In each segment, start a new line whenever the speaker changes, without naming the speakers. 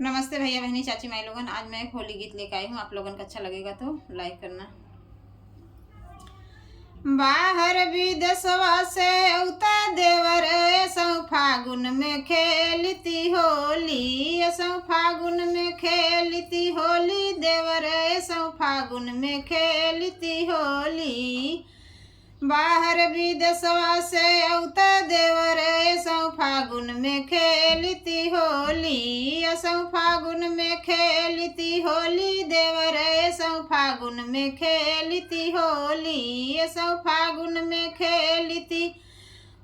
नमस्ते भैया बहनी चाची माई लोगन। आज मैं एक होली गीत लेकर आई हूँ। आप लोगन को अच्छा लगेगा तो लाइक करना। बाहर विदेशवा से औता देवर सौ फागुन में खेलती होली, सौ फागुन में खेलती होली, देवर सौ फागुन में खेलती होली। बाहर विदेशवा से औता देवर सौ फागुन में खेलती होली, सौ फागुन में खेलती होली, देवर सौ फागुन में खेलती होली, सौ फागुन में खेलती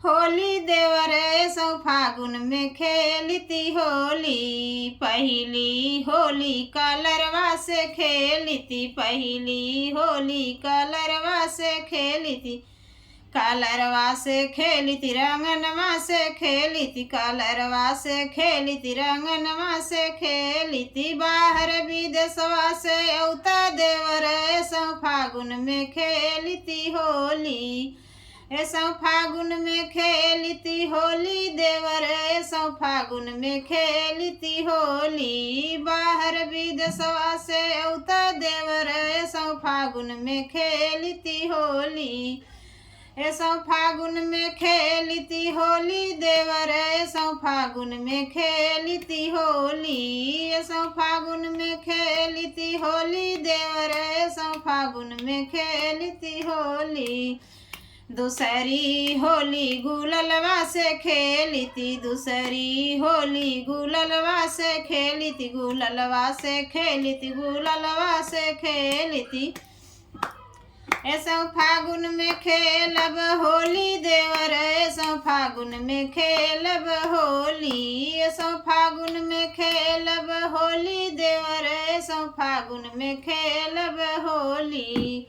होली, देवर सौ फागुन में खेलती होली। पहली होली कलरवा से खेलती, पहली होली कलरवा से खेलती, कलरवा से खेलती रंगनवा से खेलती, कलरवा से खेलती रंगनवा से खेलती। बाहर विदेशवा से औता देवर सौ फागुन में खेलती होली, सौ फागुन में खेलती होली, देवर सौ फागुन में खेलती होली। बाहर विदेशवा से औता देवर सौ फागुन में खेलती होली, सौ फागुन में खेलती होली, देवर सौ फागुन में खेलती होली, सौ फागुन में खेलती होली, देवर सौ फागुन में खेलती होली। दूसरी होली गुललवा से खेलती, दूसरी होली गुललवा से खेलती, गुललवा से खेलती, गुललवा से खेलती। सौ फागुन में खेलब होली, देवर सौ फागुन में खेलब होली, सौ फागुन में खेलब होली, देवर सौ फागुन में खेलब होली।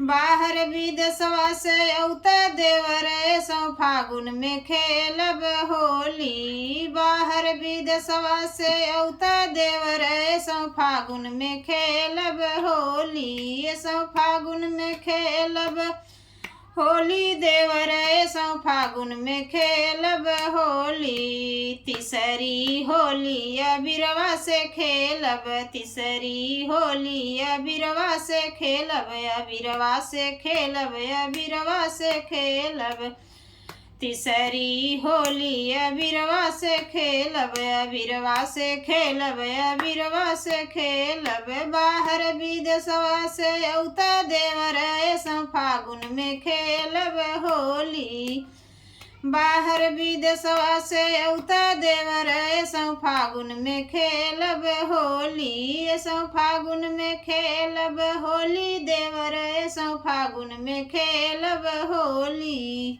बाहर विदेशवा से औता देवर सौ फागुन में खेलब होली, बाहर विदेशवा से औता देवर सौ फागुन में खेलब होली, सौ फागुन में खेलब होली, देवर सौ फागुन में खेलब होली। तीसरी होली अबीरवा से खेलब, तीसरी होली अबीरवा से खेलब, अबीरवा से खेलब, अबीरवा से खेलब। तीसरी होली अबीरवा से खेलब, अबीरवा से खेलब, अबीरवा से खेलब। बाहर विदेशवा से औता देवर सौ फागुन में खेलब होली, बाहर विदेशवा से औता देवर सौ फागुन में खेलब होली, सौ फागुन में खेलब होली, देवर सौ फागुन में खेलब होली।